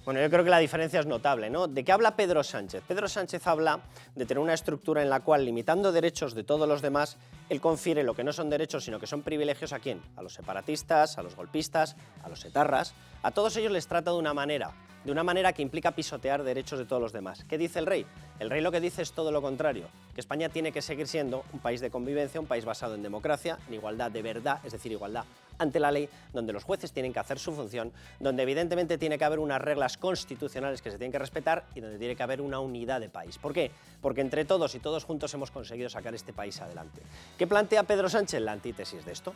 Bueno, yo creo que la diferencia es notable, ¿no? ¿De qué habla Pedro Sánchez? Pedro Sánchez habla de tener una estructura en la cual, limitando derechos de todos los demás, él confiere lo que no son derechos, sino que son privilegios ¿a quién? A los separatistas, a los golpistas, a los etarras. A todos ellos les trata de una manera que implica pisotear derechos de todos los demás. ¿Qué dice el rey? El rey lo que dice es todo lo contrario, que España tiene que seguir siendo un país de convivencia, un país basado en democracia, en igualdad de verdad, es decir, igualdad ante la ley, donde los jueces tienen que hacer su función, donde evidentemente tiene que haber unas reglas constitucionales que se tienen que respetar y donde tiene que haber una unidad de país. ¿Por qué? Porque entre todos y todos juntos hemos conseguido sacar este país adelante. ¿Qué plantea Pedro Sánchez? La antítesis de esto.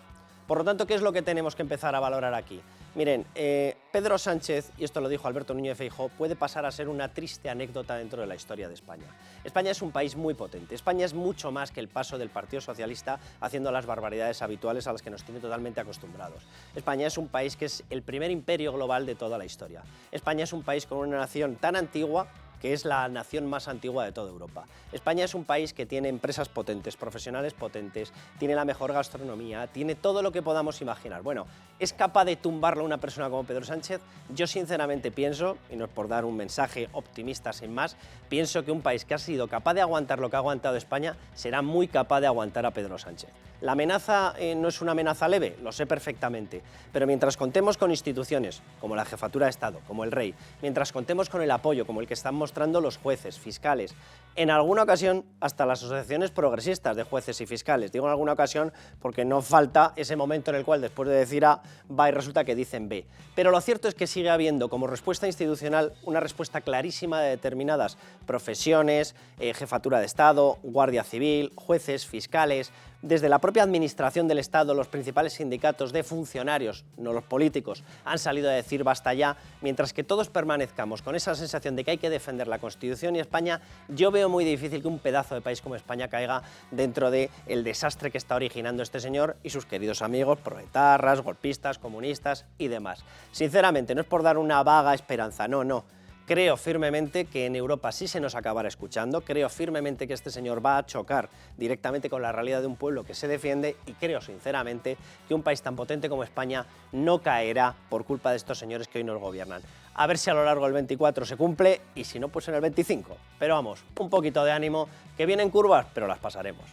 Por lo tanto, ¿qué es lo que tenemos que empezar a valorar aquí? Miren, Pedro Sánchez, y esto lo dijo Alberto Núñez Feijóo, puede pasar a ser una triste anécdota dentro de la historia de España. España es un país muy potente. España es mucho más que el paso del Partido Socialista haciendo las barbaridades habituales a las que nos tiene totalmente acostumbrados. España es un país que es el primer imperio global de toda la historia. España es un país con una nación tan antigua que es la nación más antigua de toda Europa. España es un país que tiene empresas potentes, profesionales potentes, tiene la mejor gastronomía, tiene todo lo que podamos imaginar. Bueno, ¿es capaz de tumbarlo una persona como Pedro Sánchez? Yo sinceramente pienso, y no es por dar un mensaje optimista sin más, pienso que un país que ha sido capaz de aguantar lo que ha aguantado España será muy capaz de aguantar a Pedro Sánchez. La amenaza no es una amenaza leve, lo sé perfectamente, pero mientras contemos con instituciones como la Jefatura de Estado, como el Rey, mientras contemos con el apoyo como el que están mostrando los jueces, fiscales, en alguna ocasión hasta las asociaciones progresistas de jueces y fiscales, digo en alguna ocasión porque no falta ese momento en el cual después de decir A va y resulta que dicen B, pero lo cierto es que sigue habiendo como respuesta institucional una respuesta clarísima de determinadas profesiones, Jefatura de Estado, Guardia Civil, jueces, fiscales. Desde la propia administración del Estado, los principales sindicatos de funcionarios, no los políticos, han salido a decir basta ya, mientras que todos permanezcamos con esa sensación de que hay que defender la Constitución y España, yo veo muy difícil que un pedazo de país como España caiga dentro del desastre que está originando este señor y sus queridos amigos proetarras, golpistas, comunistas y demás. Sinceramente, no es por dar una vaga esperanza, no. Creo firmemente que en Europa sí se nos acabará escuchando, creo firmemente que este señor va a chocar directamente con la realidad de un pueblo que se defiende y creo sinceramente que un país tan potente como España no caerá por culpa de estos señores que hoy nos gobiernan. A ver si a lo largo del 24 se cumple y si no, pues en el 25. Pero vamos, un poquito de ánimo, que vienen curvas, pero las pasaremos.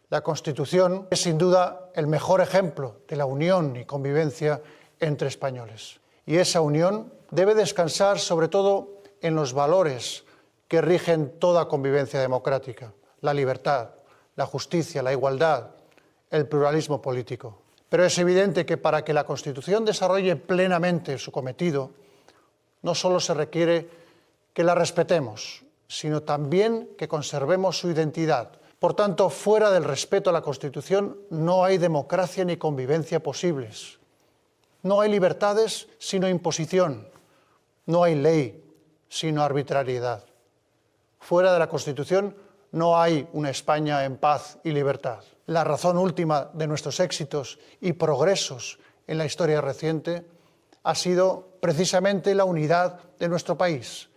La Constitución es sin duda el mejor ejemplo de la unión y convivencia entre españoles. Y esa unión debe descansar sobre todo en los valores que rigen toda convivencia democrática: la libertad, la justicia, la igualdad, el pluralismo político. Pero es evidente que para que la Constitución desarrolle plenamente su cometido, no solo se requiere que la respetemos, sino también que conservemos su identidad. Por tanto, fuera del respeto a la Constitución no hay democracia ni convivencia posibles. No hay libertades sino imposición. No hay ley sino arbitrariedad. Fuera de la Constitución no hay una España en paz y libertad. La razón última de nuestros éxitos y progresos en la historia reciente ha sido precisamente la unidad de nuestro país.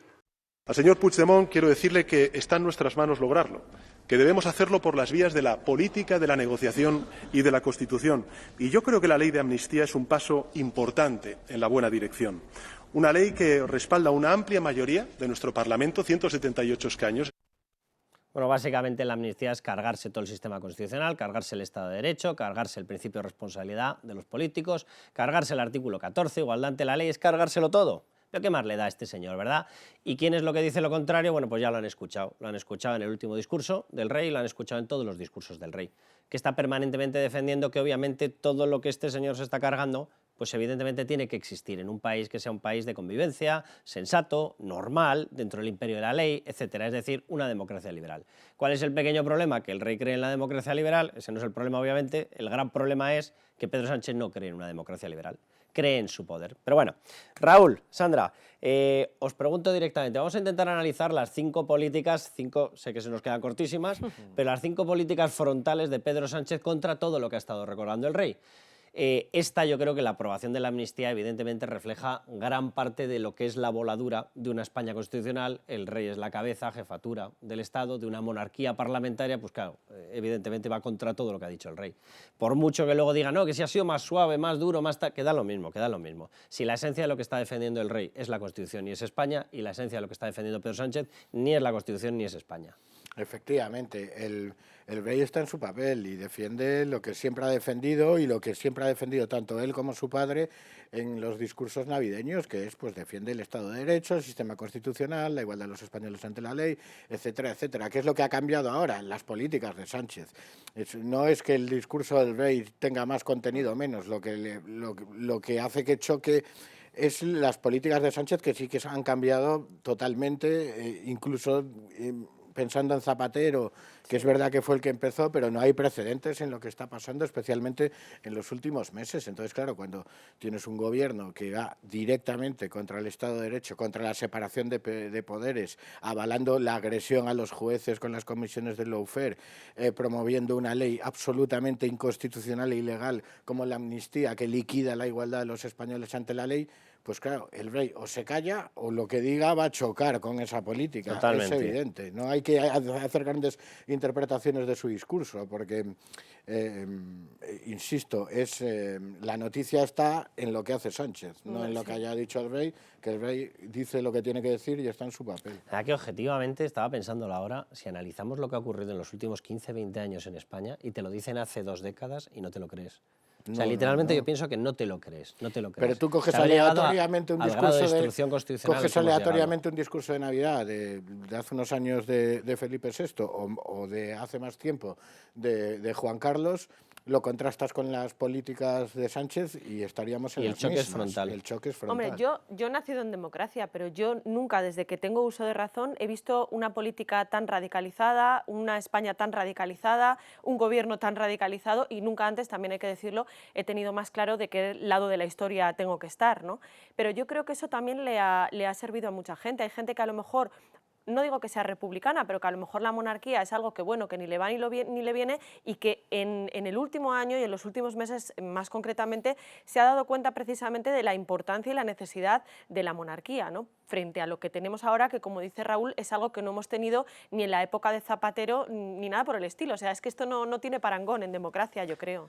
Al señor Puigdemont quiero decirle que está en nuestras manos lograrlo, que debemos hacerlo por las vías de la política, de la negociación y de la Constitución. Y yo creo que la ley de amnistía es un paso importante en la buena dirección. Una ley que respalda una amplia mayoría de nuestro Parlamento, 178 escaños. Bueno, básicamente la amnistía es cargarse todo el sistema constitucional, cargarse el Estado de Derecho, cargarse el principio de responsabilidad de los políticos, cargarse el artículo 14, igualdad ante la ley, es cargárselo todo. Pero ¿qué más le da a este señor, verdad? ¿Y quién es lo que dice lo contrario? Bueno, pues ya lo han escuchado. Lo han escuchado en el último discurso del rey, lo han escuchado en todos los discursos del rey, que está permanentemente defendiendo que obviamente todo lo que este señor se está cargando, pues evidentemente tiene que existir en un país que sea un país de convivencia, sensato, normal, dentro del imperio de la ley, etcétera. Es decir, una democracia liberal. ¿Cuál es el pequeño problema? Que el rey cree en la democracia liberal. Ese no es el problema, obviamente. El gran problema es que Pedro Sánchez no cree en una democracia liberal. Cree en su poder. Pero bueno, Raúl, Sandra, os pregunto directamente, vamos a intentar analizar las 5 políticas, sé que se nos quedan cortísimas, pero las 5 políticas frontales de Pedro Sánchez contra todo lo que ha estado recordando el rey. Esta yo creo que la aprobación de la amnistía evidentemente refleja gran parte de lo que es la voladura de una España constitucional. El rey es la cabeza, jefatura del Estado, de una monarquía parlamentaria, pues claro, evidentemente va contra todo lo que ha dicho el rey. Por mucho que luego diga, no, que si ha sido más suave, más duro, más tal, queda lo mismo, queda lo mismo. Si la esencia de lo que está defendiendo el rey es la Constitución y es España, y la esencia de lo que está defendiendo Pedro Sánchez ni es la Constitución ni es España. Efectivamente, el rey está en su papel y defiende lo que siempre ha defendido y lo que siempre ha defendido tanto él como su padre en los discursos navideños, que es, pues, defiende el Estado de Derecho, el sistema constitucional, la igualdad de los españoles ante la ley, etcétera, etcétera. ¿Qué es lo que ha cambiado ahora en las políticas de Sánchez? No es que el discurso del rey tenga más contenido o menos, lo que hace que choque es las políticas de Sánchez, que sí que han cambiado totalmente, incluso pensando en Zapatero, que es verdad que fue el que empezó, pero no hay precedentes en lo que está pasando, especialmente en los últimos meses. Entonces, claro, cuando tienes un gobierno que va directamente contra el Estado de Derecho, contra la separación de poderes, avalando la agresión a los jueces con las comisiones del lawfare, promoviendo una ley absolutamente inconstitucional e ilegal como la amnistía, que liquida la igualdad de los españoles ante la ley, pues claro, el rey o se calla o lo que diga va a chocar con esa política. Totalmente. Es evidente. No hay que hacer grandes interpretaciones de su discurso, porque, insisto, la noticia está en lo que hace Sánchez, no en lo que haya dicho el rey, que el rey dice lo que tiene que decir y está en su papel. La que objetivamente estaba pensándolo ahora, si analizamos lo que ha ocurrido en los últimos 15-20 años en España, y te lo dicen hace 2 décadas y no te lo crees. O sea, literalmente yo pienso que no te lo crees, no te lo crees. Pero tú coges Se ha llegado aleatoriamente un al grado discurso de destrucción constitucional coges que hemos aleatoriamente un discurso de Navidad de hace unos años de Felipe VI o de hace más tiempo de Juan Carlos, lo contrastas con las políticas de Sánchez y estaríamos en Y el las choque es mismas. frontal. El choque es frontal. Hombre, yo he nacido en democracia, pero yo nunca, desde que tengo uso de razón, he visto una política tan radicalizada, una España tan radicalizada, un gobierno tan radicalizado, y nunca antes, también hay que decirlo, he tenido más claro de qué lado de la historia tengo que estar, ¿no? Pero yo creo que eso también le ha servido a mucha gente. Hay gente que a lo mejor, no digo que sea republicana, pero que a lo mejor la monarquía es algo que, bueno, que ni le va ni le viene, y que en el último año y en los últimos meses más concretamente se ha dado cuenta precisamente de la importancia y la necesidad de la monarquía, ¿no? Frente a lo que tenemos ahora, que, como dice Raúl, es algo que no hemos tenido ni en la época de Zapatero ni nada por el estilo. O sea, es que esto no tiene parangón en democracia, yo creo.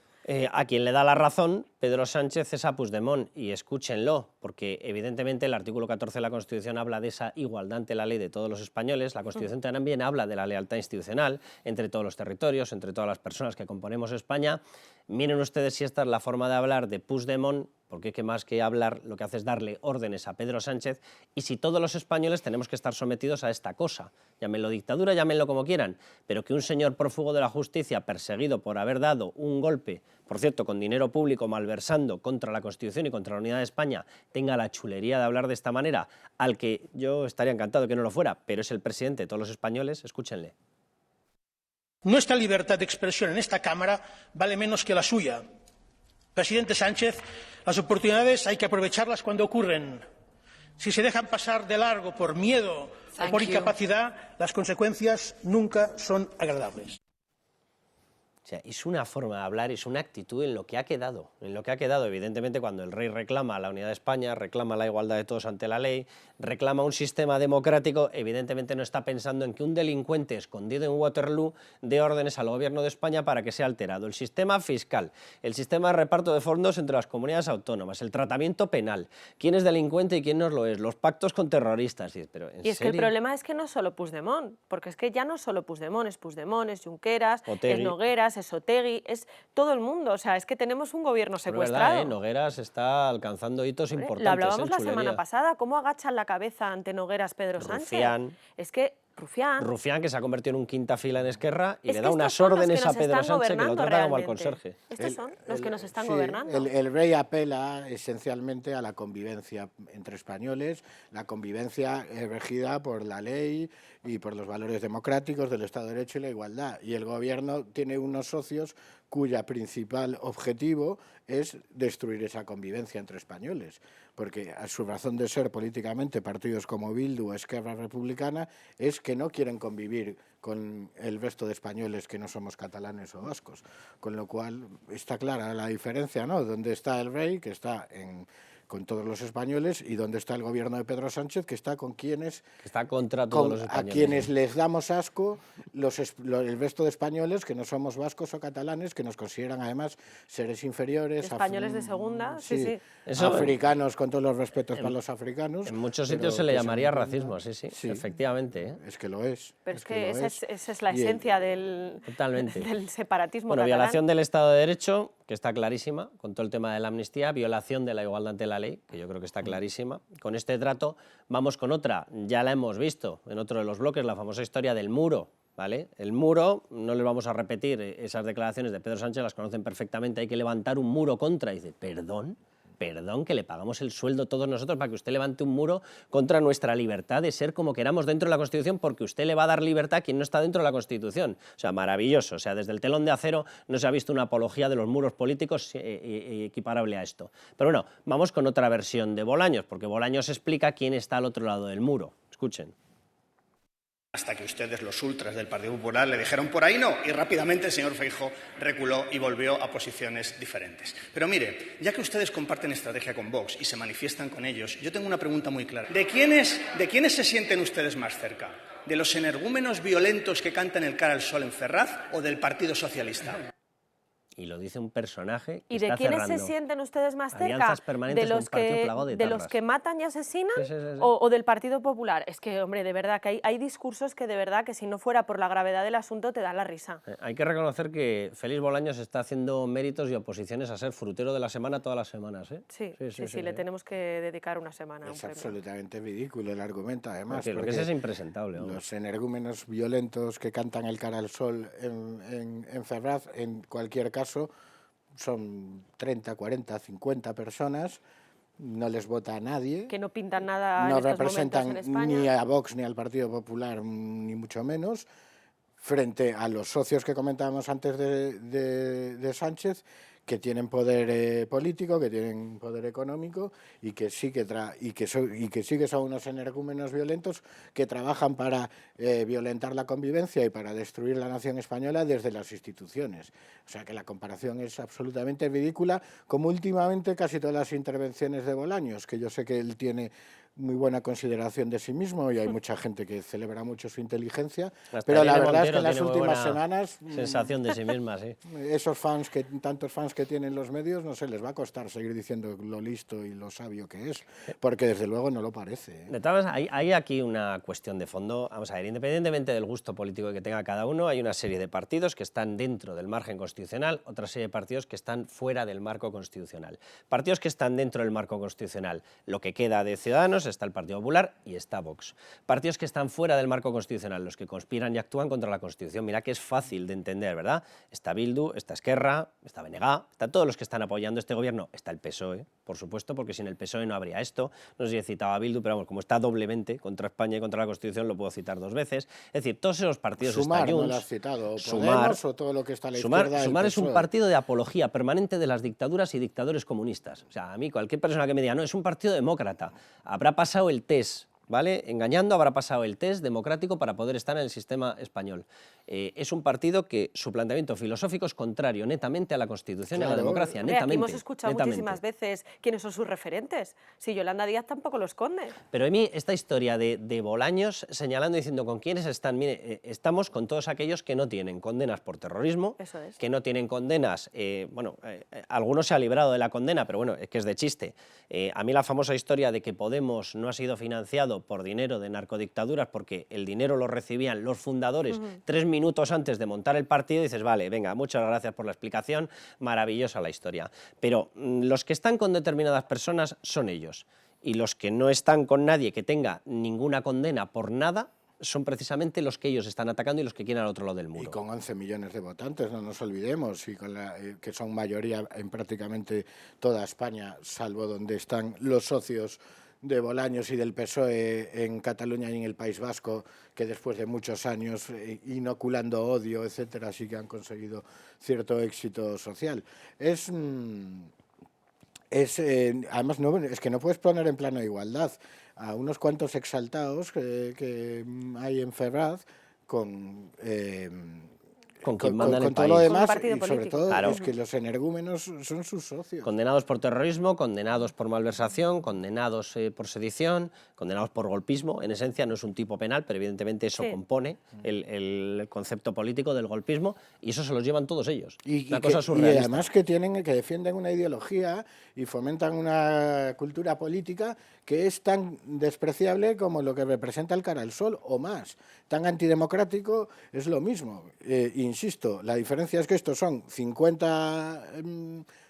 A quien le da la razón, Pedro Sánchez, es a Puigdemont, y escúchenlo, porque evidentemente el artículo 14 de la Constitución habla de esa igualdad ante la ley de todos los españoles. La Constitución también habla de la lealtad institucional entre todos los territorios, entre todas las personas que componemos España. Miren ustedes si esta es la forma de hablar de Puigdemont, porque que más que hablar lo que hace es darle órdenes a Pedro Sánchez, y si todos los españoles tenemos que estar sometidos a esta cosa, llámenlo dictadura, llámenlo como quieran, pero que un señor prófugo de la justicia, perseguido por haber dado un golpe, por cierto, con dinero público, malversando contra la Constitución y contra la unidad de España, tenga la chulería de hablar de esta manera, al que yo estaría encantado que no lo fuera, pero es el presidente de todos los españoles, escúchenle. Nuestra libertad de expresión en esta Cámara vale menos que la suya. Presidente Sánchez, las oportunidades hay que aprovecharlas cuando ocurren. Si se dejan pasar de largo por miedo o por incapacidad, las consecuencias nunca son agradables. O sea, es una forma de hablar, es una actitud en lo que ha quedado. Evidentemente, cuando el rey reclama la unidad de España, reclama la igualdad de todos ante la ley, reclama un sistema democrático, evidentemente no está pensando en que un delincuente escondido en Waterloo dé órdenes al gobierno de España para que sea alterado. El sistema fiscal, el sistema de reparto de fondos entre las comunidades autónomas, el tratamiento penal, quién es delincuente y quién no lo es, los pactos con terroristas. Pero, ¿en y es serio? que el problema es que no es solo Puigdemont, porque es que ya no es solo Puigdemont, es Junqueras, es Nogueras, es Otegi, es todo el mundo. O sea, es que tenemos un gobierno secuestrado. Verdad, Nogueras está alcanzando hitos importantes. Lo hablábamos la chulería. semana pasada, cómo agachan la cabeza ante Nogueras Pedro Sánchez. Es que Rufián, que se ha convertido en un quinta fila en Esquerra y es le que da unas órdenes a Pedro Sánchez que lo trata como al conserje. Estos son los que nos están Sí, gobernando. El rey apela esencialmente a la convivencia entre españoles, la convivencia regida por la ley y por los valores democráticos del Estado de Derecho y la igualdad. Y el gobierno tiene unos socios cuya principal objetivo es destruir esa convivencia entre españoles, porque a su razón de ser políticamente partidos como Bildu o Esquerra Republicana es que no quieren convivir con el resto de españoles que no somos catalanes o vascos, con lo cual está clara la diferencia, ¿no? Donde está el rey, que está con todos los españoles, y donde está el gobierno de Pedro Sánchez, que está con quienes... Está contra todos los españoles. A quienes les damos asco el resto de españoles que no somos vascos o catalanes, que nos consideran además seres inferiores. Españoles de segunda, sí. Africanos, con todos los respetos para los africanos. En muchos sitios se le llamaría racismo, sí, efectivamente. Es que lo es. Pero es que esa es la esencia del separatismo Bueno, catalán. violación del Estado de Derecho, que está clarísima, con todo el tema de la amnistía, violación de la igualdad ante la ley, que yo creo que está clarísima. Con este trato vamos con otra, ya la hemos visto en otro de los bloques, la famosa historia del muro, ¿vale? El muro, no les vamos a repetir esas declaraciones de Pedro Sánchez, las conocen perfectamente, hay que levantar un muro contra, y dice, perdón, que le pagamos el sueldo todos nosotros para que usted levante un muro contra nuestra libertad de ser como queramos dentro de la Constitución, porque usted le va a dar libertad a quien no está dentro de la Constitución. O sea, maravilloso. O sea, desde el telón de acero no se ha visto una apología de los muros políticos equiparable a esto. Pero bueno, vamos con otra versión de Bolaños, porque Bolaños explica quién está al otro lado del muro. Escuchen. Hasta que ustedes, los ultras del Partido Popular, le dijeron por ahí no, y rápidamente el señor Feijóo reculó y volvió a posiciones diferentes. Pero mire, ya que ustedes comparten estrategia con Vox y se manifiestan con ellos, yo tengo una pregunta muy clara. ¿De quiénes se sienten ustedes más cerca? ¿De los energúmenos violentos que cantan el cara al sol en Ferraz o del Partido Socialista? Y lo dice un personaje que ¿Y de está quiénes cerrando se sienten ustedes más cerca? alianzas permanentes ¿De los, con un partido plagado de los tarras. que matan y asesinan Sí. o del Partido Popular? Es que, hombre, de verdad, que hay discursos que de verdad que si no fuera por la gravedad del asunto te dan la risa. Hay que reconocer que Félix Bolaños está haciendo méritos y oposiciones a ser frutero de la semana todas las semanas, ¿eh? Sí, le tenemos que dedicar una semana a un Es premio. absolutamente ridículo el argumento, además. Porque lo que es impresentable. ¿no? Los energúmenos violentos que cantan el cara al sol en Ferraz, en cualquier caso, son 30, 40, 50 personas, no les vota a nadie. Que no pintan nada no en estos representan momentos en España. ni a Vox ni al Partido Popular, ni mucho menos, frente a los socios que comentábamos antes de Sánchez, que tienen poder político, que tienen poder económico y que sí que son unos energúmenos violentos que trabajan para violentar la convivencia y para destruir la nación española desde las instituciones. O sea que la comparación es absolutamente ridícula, como últimamente casi todas las intervenciones de Bolaños, que yo sé que él tiene muy buena consideración de sí mismo y hay mucha gente que celebra mucho su inteligencia, pero la verdad es que en las últimas semanas sensación de sí misma, sí. Esos tantos fans que tienen los medios, no sé, les va a costar seguir diciendo lo listo y lo sabio que es, porque desde luego no lo parece. De todas maneras, hay aquí una cuestión de fondo. Vamos a ver, independientemente del gusto político que tenga cada uno, hay una serie de partidos que están dentro del margen constitucional, otra serie de partidos que están fuera del marco constitucional. Partidos que están dentro del marco constitucional, lo que queda de Ciudadanos, está el Partido Popular y está Vox. Partidos que están fuera del marco constitucional, los que conspiran y actúan contra la Constitución. Mira que es fácil de entender, ¿verdad? Está Bildu, está Esquerra, está BNG, están todos los que están apoyando este gobierno. Está el PSOE, por supuesto, porque sin el PSOE no habría esto. No sé si he citado a Bildu, pero vamos, como está doblemente contra España y contra la Constitución, lo puedo citar dos veces. Es decir, todos esos partidos... Sumar, está Junts, no lo has citado, Podemos o todo lo que está a la izquierda. Sumar es un partido de apología permanente de las dictaduras y dictadores comunistas. O sea, a mí cualquier persona que me diga, no, es un partido demócrata, habrá pasado el test, ¿vale? Engañando, habrá pasado el test democrático para poder estar en el sistema español. Es un partido que su planteamiento filosófico es contrario netamente a la Constitución y a la democracia, netamente. Hemos escuchado muchísimas veces quiénes son sus referentes. Si Yolanda Díaz tampoco lo esconde. Pero a mí esta historia de Bolaños señalando y diciendo con quiénes están, mire, estamos con todos aquellos que no tienen condenas por terrorismo, que no tienen condenas, algunos se ha librado de la condena, pero bueno, es que es de chiste. A mí la famosa historia de que Podemos no ha sido financiado por dinero de narcodictaduras porque el dinero lo recibían los fundadores 3 minutos antes de montar el partido, y dices, vale, venga, muchas gracias por la explicación, maravillosa la historia. Pero los que están con determinadas personas son ellos, y los que no están con nadie que tenga ninguna condena por nada son precisamente los que ellos están atacando y los que quieren al otro lado del muro. Y con 11 millones de votantes, no nos olvidemos, y con que son mayoría en prácticamente toda España, salvo donde están los socios de Bolaños y del PSOE en Cataluña y en el País Vasco, que después de muchos años inoculando odio, etcétera, sí que han conseguido cierto éxito social. Además, no, es que no puedes poner en plano de igualdad a unos cuantos exaltados que hay en Ferraz con quien manda en el todo lo país. demás, partido y sobre político. todo Claro. es que los energúmenos son sus socios. Condenados por terrorismo, condenados por malversación, condenados por sedición, condenados por golpismo. En esencia no es un tipo penal, pero evidentemente eso Sí. compone el concepto político del golpismo, y eso se los llevan todos ellos. Una Que, cosa y surrealista. además que defienden una ideología y fomentan una cultura política que es tan despreciable como lo que representa el Cara al Sol o más. Tan antidemocrático es lo mismo. Insisto, la diferencia es que estos son 50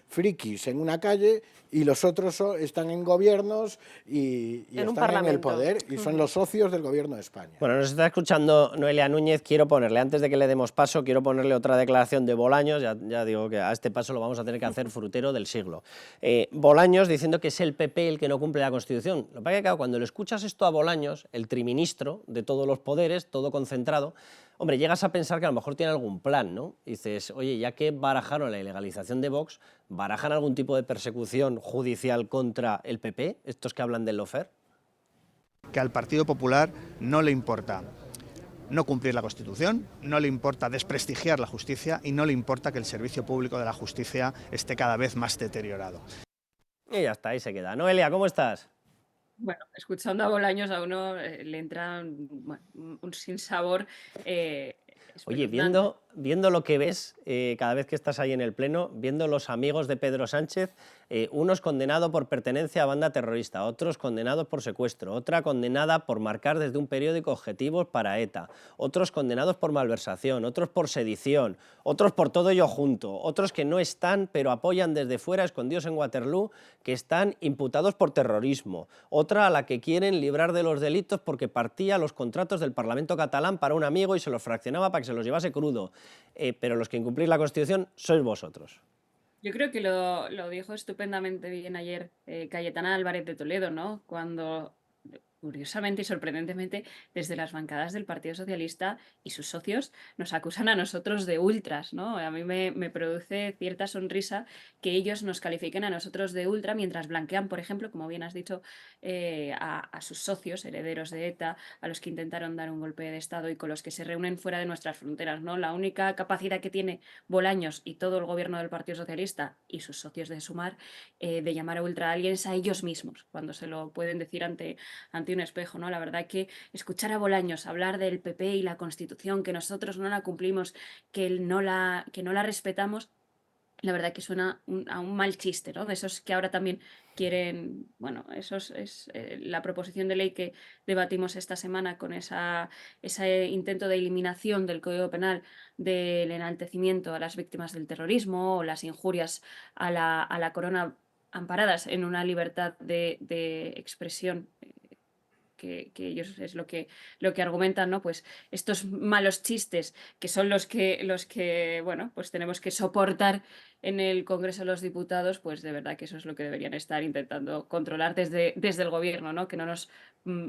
frikis en una calle y los otros están en gobiernos y En un están en el parlamento. poder y son los socios del gobierno de España. Bueno, nos está escuchando Noelia Núñez. Quiero ponerle, antes de que le demos paso, quiero ponerle otra declaración de Bolaños. Ya digo que a este paso lo vamos a tener que hacer frutero del siglo. Bolaños diciendo que es el PP el que no cumple la Constitución. Lo que pasa es que, claro, cuando le escuchas esto a Bolaños, el triministro de todos los poderes, todo concentrado, hombre, llegas a pensar que a lo mejor tiene algún plan, ¿no? Dices, oye, ya que barajaron la ilegalización de Vox, ¿barajan algún tipo de persecución judicial contra el PP, estos que hablan del lawfare? Que al Partido Popular no le importa no cumplir la Constitución, no le importa desprestigiar la justicia y no le importa que el servicio público de la justicia esté cada vez más deteriorado. Y ya está, ahí se queda. Noelia, ¿cómo estás? Bueno, escuchando a Bolaños a uno le entra un sinsabor Oye, espeluznante. viendo lo que ves cada vez que estás ahí en el Pleno, viendo los amigos de Pedro Sánchez, unos condenados por pertenencia a banda terrorista, otros condenados por secuestro, otra condenada por marcar desde un periódico objetivos para ETA, otros condenados por malversación, otros por sedición, otros por todo ello junto, otros que no están pero apoyan desde fuera, escondidos en Waterloo, que están imputados por terrorismo, otra a la que quieren librar de los delitos porque partía los contratos del Parlamento catalán para un amigo y se los fraccionaba para que se los llevase crudo, pero los que incumplís la Constitución sois vosotros. Yo creo que lo dijo estupendamente bien ayer Cayetana Álvarez de Toledo, ¿no? Cuando, curiosamente y sorprendentemente, desde las bancadas del Partido Socialista y sus socios nos acusan a nosotros de ultras, ¿no? A mí me produce cierta sonrisa que ellos nos califiquen a nosotros de ultra mientras blanquean, por ejemplo, como bien has dicho, a sus socios, herederos de ETA, a los que intentaron dar un golpe de Estado y con los que se reúnen fuera de nuestras fronteras, ¿no? La única capacidad que tiene Bolaños y todo el gobierno del Partido Socialista y sus socios de Sumar de llamar a ultra a alguien es a ellos mismos, cuando se lo pueden decir ante un espejo, ¿no? La verdad que escuchar a Bolaños hablar del PP y la Constitución, que nosotros no la cumplimos, que no la respetamos, la verdad que suena a un mal chiste, ¿no? De esos que ahora también quieren, bueno, eso es la proposición de ley que debatimos esta semana con ese intento de eliminación del Código Penal del enaltecimiento a las víctimas del terrorismo o las injurias a la corona amparadas en una libertad de expresión que ellos es lo que argumentan, ¿no? Pues estos malos chistes que son los que, bueno, pues tenemos que soportar en el Congreso de los Diputados, pues de verdad que eso es lo que deberían estar intentando controlar desde el gobierno, ¿no? Que no nos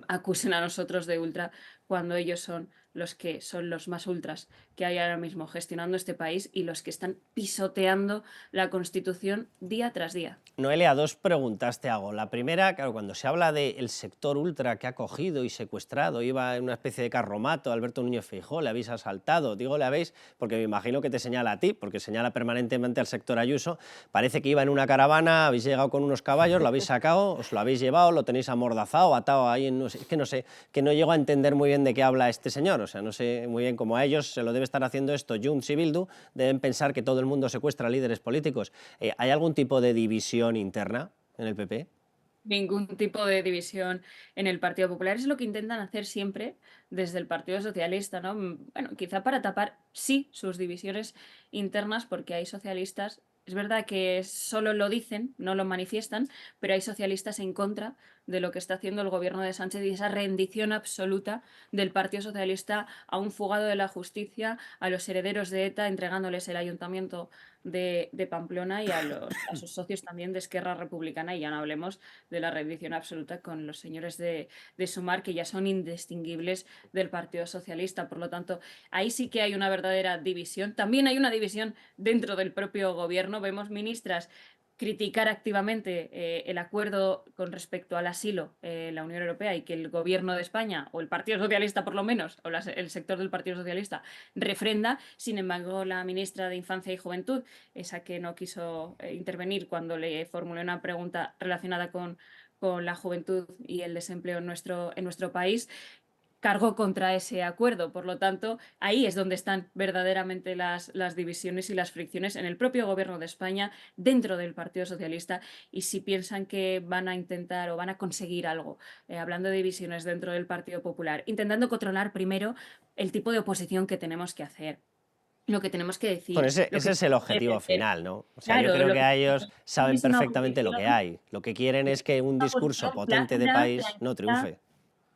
acusen a nosotros de ultra cuando ellos son los que son los más ultras que hay ahora mismo gestionando este país y los que están pisoteando la Constitución día tras día. Noelia, dos preguntas te hago. La primera, claro, cuando se habla del sector ultra que ha cogido y secuestrado, iba en una especie de carromato, Alberto Núñez Feijóo, le habéis asaltado, digo le habéis, porque me imagino que te señala a ti, porque señala permanentemente al sector Ayuso, parece que iba en una caravana, habéis llegado con unos caballos, lo habéis sacado, os lo habéis llevado, lo tenéis amordazado, atado ahí, es que no sé, que no llego a entender muy bien de qué habla este señor, o sea, no sé muy bien cómo a ellos se lo debe estar haciendo esto Junts y Bildu, deben pensar que todo el mundo secuestra a líderes políticos. ¿Hay algún tipo de división interna en el PP? Ningún tipo de división en el Partido Popular. Es lo que intentan hacer siempre desde el Partido Socialista, ¿no? Bueno, quizá para tapar, sí, sus divisiones internas, porque hay socialistas, es verdad que solo lo dicen, no lo manifiestan, pero hay socialistas en contra de lo que está haciendo el gobierno de Sánchez y esa rendición absoluta del Partido Socialista a un fugado de la justicia, a los herederos de ETA, entregándoles el ayuntamiento de Pamplona y a sus socios también de Esquerra Republicana, y ya no hablemos de la rendición absoluta con los señores de Sumar, que ya son indistinguibles del Partido Socialista. Por lo tanto, ahí sí que hay una verdadera división. También hay una división dentro del propio gobierno. Vemos ministras criticar activamente el acuerdo con respecto al asilo en la Unión Europea, y que el Gobierno de España, o el Partido Socialista por lo menos, o el sector del Partido Socialista, refrenda. Sin embargo, la ministra de Infancia y Juventud, esa que no quiso intervenir cuando le formulé una pregunta relacionada con la juventud y el desempleo en nuestro país, cargó contra ese acuerdo. Por lo tanto, ahí es donde están verdaderamente las divisiones y las fricciones en el propio Gobierno de España, dentro del Partido Socialista. Y si piensan que van a intentar o van a conseguir algo, hablando de divisiones dentro del Partido Popular, intentando controlar primero el tipo de oposición que tenemos que hacer, lo que tenemos que decir. Bueno, ese es el objetivo final, ¿no? O sea, yo creo que ellos saben perfectamente lo que hay. Lo que quieren es que un discurso potente de país no triunfe.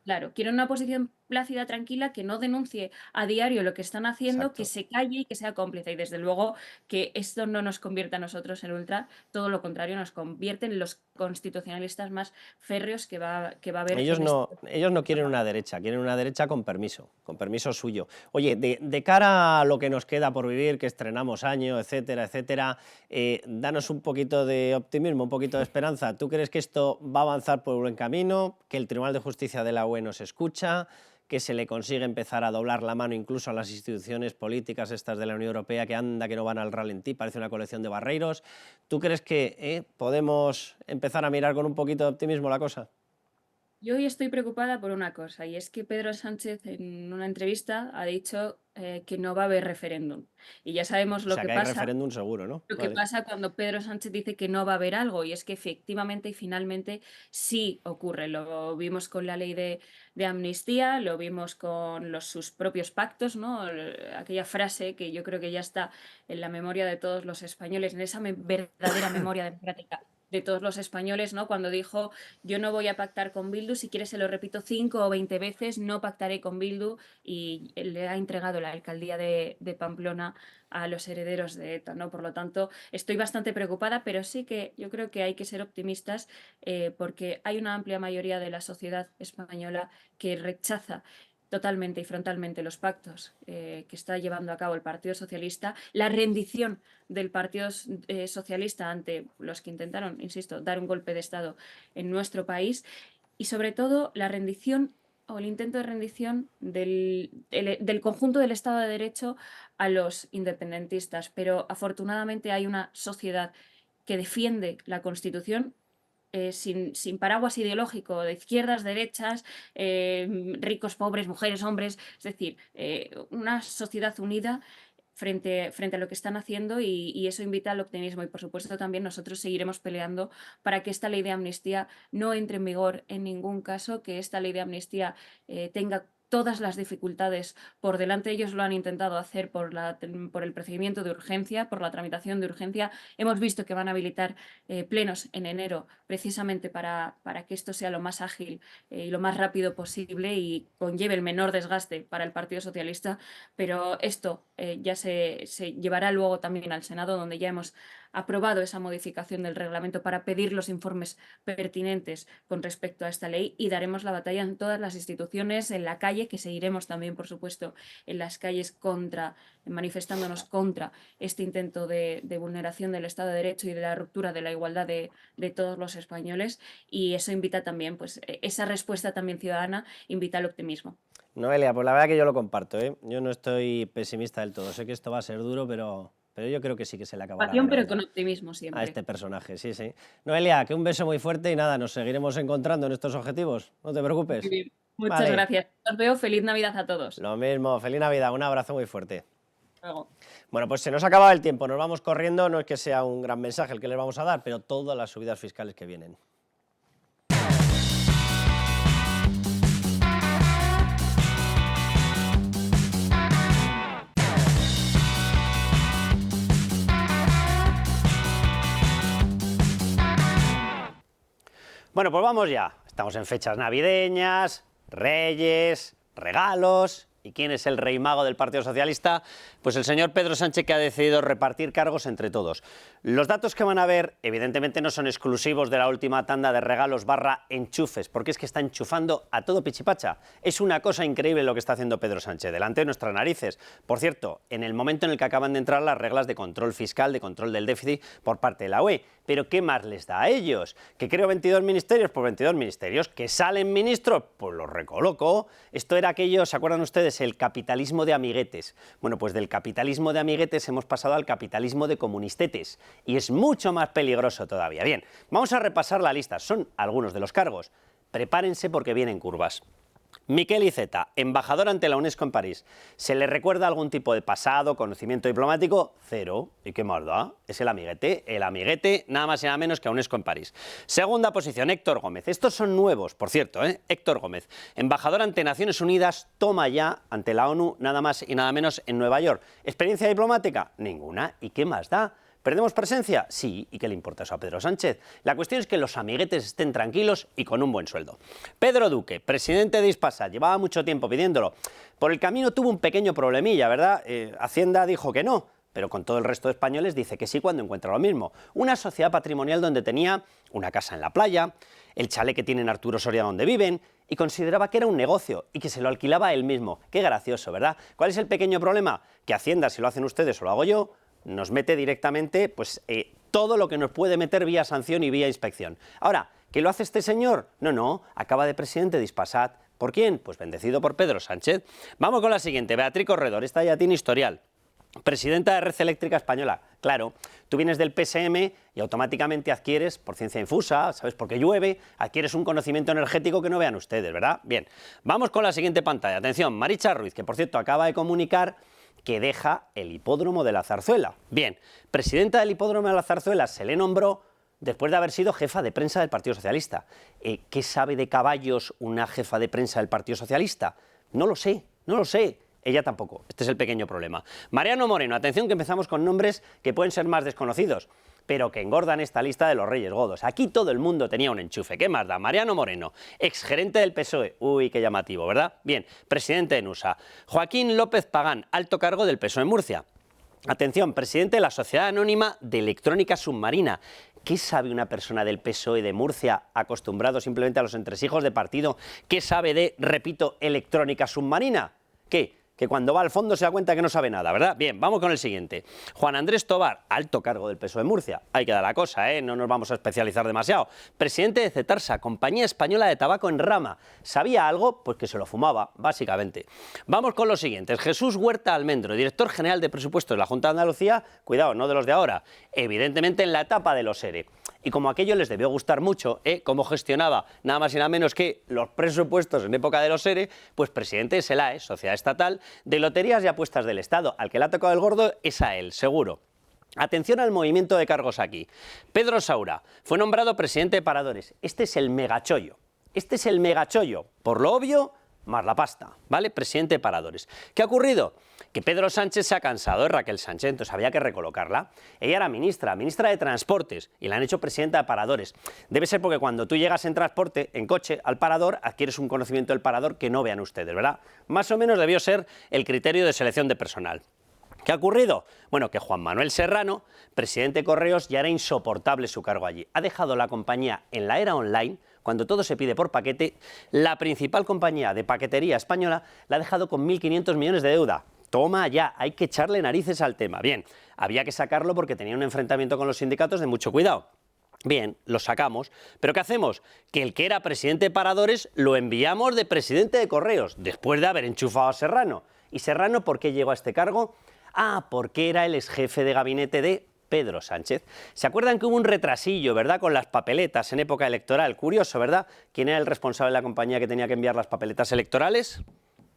Claro, quieren una posición plácida, tranquila, que no denuncie a diario lo que están haciendo, Exacto. que se calle y que sea cómplice. Y desde luego que esto no nos convierte a nosotros en ultra, todo lo contrario, nos convierte en los constitucionalistas más férreos que va a haber. Ellos no quieren una derecha, quieren una derecha con permiso suyo. Oye, de cara a lo que nos queda por vivir, que estrenamos año, etcétera, etcétera, danos un poquito de optimismo, un poquito de esperanza. ¿Tú crees que esto va a avanzar por buen camino, que el Tribunal de Justicia de la UE nos escucha, que se le consigue empezar a doblar la mano incluso a las instituciones políticas estas de la Unión Europea, que anda que no van al ralentí, parece una colección de barreiros? ¿Tú crees que podemos empezar a mirar con un poquito de optimismo la cosa? Yo hoy estoy preocupada por una cosa, y es que Pedro Sánchez en una entrevista ha dicho que no va a haber referéndum. Y ya sabemos lo O sea, que que hay pasa. referéndum seguro, ¿no? Lo que Vale. pasa cuando Pedro Sánchez dice que no va a haber algo, y es que efectivamente y finalmente sí ocurre. Lo vimos con la ley de amnistía, lo vimos con sus propios pactos, ¿no? Aquella frase que yo creo que ya está en la memoria de todos los españoles, en esa verdadera memoria democrática de todos los españoles, ¿no? Cuando dijo: yo no voy a pactar con Bildu, si quieres se lo repito 5 o 20 veces, no pactaré con Bildu, y le ha entregado la alcaldía de Pamplona a los herederos de ETA, ¿no? Por lo tanto, estoy bastante preocupada, pero sí que yo creo que hay que ser optimistas, porque hay una amplia mayoría de la sociedad española que rechaza totalmente y frontalmente los pactos que está llevando a cabo el Partido Socialista, la rendición del Partido Socialista ante los que intentaron, insisto, dar un golpe de Estado en nuestro país, y sobre todo la rendición o el intento de rendición del conjunto del Estado de Derecho a los independentistas. Pero afortunadamente hay una sociedad que defiende la Constitución, sin paraguas ideológico de izquierdas, derechas, ricos, pobres, mujeres, hombres, es decir, una sociedad unida frente a lo que están haciendo, y eso invita al optimismo. Y por supuesto también nosotros seguiremos peleando para que esta ley de amnistía no entre en vigor en ningún caso, que esta ley de amnistía tenga todas las dificultades por delante. Ellos lo han intentado hacer por el procedimiento de urgencia, por la tramitación de urgencia. Hemos visto que van a habilitar plenos en enero precisamente para que esto sea lo más ágil y lo más rápido posible y conlleve el menor desgaste para el Partido Socialista, pero esto ya se llevará luego también al Senado, donde ya hemos aprobado esa modificación del reglamento para pedir los informes pertinentes con respecto a esta ley, y daremos la batalla en todas las instituciones, en la calle, que seguiremos también, por supuesto, en las calles manifestándonos contra este intento de vulneración del Estado de Derecho y de la ruptura de la igualdad de todos los españoles, y eso invita también, pues esa respuesta también ciudadana invita al optimismo. Noelia, pues la verdad que yo lo comparto, ¿eh? Yo no estoy pesimista del todo, sé que esto va a ser duro, pero yo creo que sí que se le acabará la Pero vida con optimismo siempre. a este personaje, sí, sí. Noelia, que un beso muy fuerte y nada, nos seguiremos encontrando en estos objetivos, no te preocupes. Muy bien. Muchas gracias. Os veo. Feliz Navidad a todos. Lo mismo, feliz Navidad, un abrazo muy fuerte. Luego. Bueno, pues se nos ha acabado el tiempo, nos vamos corriendo, no es que sea un gran mensaje el que les vamos a dar, pero todas las subidas fiscales que vienen. Bueno, pues vamos ya. Estamos en fechas navideñas, Reyes, regalos ¿Y quién es el rey mago del Partido Socialista? Pues el señor Pedro Sánchez, que ha decidido repartir cargos entre todos. Los datos que van a ver, evidentemente, no son exclusivos de la última tanda de regalos / enchufes, porque es que está enchufando a todo pichipacha. Es una cosa increíble lo que está haciendo Pedro Sánchez, delante de nuestras narices. Por cierto, en el momento en el que acaban de entrar las reglas de control fiscal, de control del déficit por parte de la UE. ¿Pero qué más les da a ellos? ¿Que creo 22 ministerios? Pues 22 ministerios. ¿Que salen ministros? Pues los recoloco. Esto era aquello, ¿se acuerdan ustedes? El capitalismo de amiguetes. Bueno, pues del capitalismo de amiguetes hemos pasado al capitalismo de comunistetes. Y es mucho más peligroso todavía. Bien, vamos a repasar la lista. Son algunos de los cargos. Prepárense porque vienen curvas. Miquel Iceta, embajador ante la UNESCO en París. ¿Se le recuerda algún tipo de pasado, conocimiento diplomático? Cero. ¿Y qué más da? Es el amiguete, nada más y nada menos que a UNESCO en París. Segunda posición, Héctor Gómez. Estos son nuevos, por cierto, Héctor Gómez, embajador ante Naciones Unidas, toma ya ante la ONU, nada más y nada menos en Nueva York. ¿Experiencia diplomática? Ninguna. ¿Y qué más da? ¿Perdemos presencia? Sí, ¿y qué le importa eso a Pedro Sánchez? La cuestión es que los amiguetes estén tranquilos y con un buen sueldo. Pedro Duque, presidente de Ispasat, llevaba mucho tiempo pidiéndolo. Por el camino tuvo un pequeño problemilla, ¿verdad? Hacienda dijo que no, pero con todo el resto de españoles dice que sí cuando encuentra lo mismo. Una sociedad patrimonial donde tenía una casa en la playa, el chalet que tienen Arturo Soria donde viven, y consideraba que era un negocio y que se lo alquilaba él mismo. Qué gracioso, ¿verdad? ¿Cuál es el pequeño problema? Que Hacienda, si lo hacen ustedes o lo hago yo, nos mete directamente todo lo que nos puede meter vía sanción y vía inspección. Ahora, ¿qué lo hace este señor? No, acaba de presidente de Ispasat. ¿Por quién? Pues bendecido por Pedro Sánchez. Vamos con la siguiente, Beatriz Corredor, esta ya tiene historial. Presidenta de Red Eléctrica Española. Claro, tú vienes del PSM y automáticamente adquieres, por ciencia infusa, ¿sabes? Porque llueve, adquieres un conocimiento energético que no vean ustedes, ¿verdad? Bien, vamos con la siguiente pantalla. Atención, Maricha Ruiz, que por cierto acaba de comunicar que deja el hipódromo de la Zarzuela. Bien, presidenta del hipódromo de la Zarzuela se le nombró después de haber sido jefa de prensa del Partido Socialista. ¿Qué sabe de caballos una jefa de prensa del Partido Socialista? No lo sé. Ella tampoco. Este es el pequeño problema. Mariano Moreno, atención que empezamos con nombres que pueden ser más desconocidos, pero que engordan esta lista de los Reyes Godos. Aquí todo el mundo tenía un enchufe. ¿Qué más da? Mariano Moreno, exgerente del PSOE. Uy, qué llamativo, ¿verdad? Bien, presidente de NUSA. Joaquín López Pagán, alto cargo del PSOE en Murcia. Atención, presidente de la Sociedad Anónima de Electrónica Submarina. ¿Qué sabe una persona del PSOE de Murcia, acostumbrado simplemente a los entresijos de partido? ¿Qué sabe de, repito, electrónica submarina? ¿Qué? Que cuando va al fondo se da cuenta que no sabe nada, ¿verdad? Bien, vamos con el siguiente. Juan Andrés Tobar, alto cargo del PSOE de Murcia. Ahí queda la cosa, no nos vamos a especializar demasiado. Presidente de Cetarsa, compañía española de tabaco en rama. ¿Sabía algo? Pues que se lo fumaba, básicamente. Vamos con los siguientes. Jesús Huerta Almendro, director general de presupuestos de la Junta de Andalucía. Cuidado, no de los de ahora. Evidentemente en la etapa de los ERE. Y como aquello les debió gustar mucho, cómo gestionaba nada más y nada menos que los presupuestos en época de los ERE, pues presidente de SELAE, Sociedad Estatal de Loterías y Apuestas del Estado. Al que le ha tocado el gordo es a él, seguro. Atención al movimiento de cargos aquí. Pedro Saura fue nombrado presidente de Paradores. Este es el megachollo. Por lo obvio, más la pasta, ¿vale? Presidente de Paradores. ¿Qué ha ocurrido? Que Pedro Sánchez se ha cansado de Raquel Sánchez, entonces había que recolocarla. Ella era ministra de Transportes, y la han hecho presidenta de Paradores. Debe ser porque cuando tú llegas en transporte, en coche, al parador, adquieres un conocimiento del parador que no vean ustedes, ¿verdad? Más o menos debió ser el criterio de selección de personal. ¿Qué ha ocurrido? Bueno, que Juan Manuel Serrano, presidente de Correos, ya era insoportable su cargo allí. Ha dejado la compañía en la era online, cuando todo se pide por paquete. La principal compañía de paquetería española la ha dejado con 1.500 millones de deuda. Toma ya, hay que echarle narices al tema. Bien, había que sacarlo porque tenía un enfrentamiento con los sindicatos de mucho cuidado. Bien, lo sacamos, pero ¿qué hacemos? Que el que era presidente de Paradores lo enviamos de presidente de Correos, después de haber enchufado a Serrano. ¿Y Serrano por qué llegó a este cargo? Porque era el exjefe de gabinete de Pedro Sánchez. ¿Se acuerdan que hubo un retrasillo, verdad, con las papeletas en época electoral? Curioso, ¿verdad? ¿Quién era el responsable de la compañía que tenía que enviar las papeletas electorales?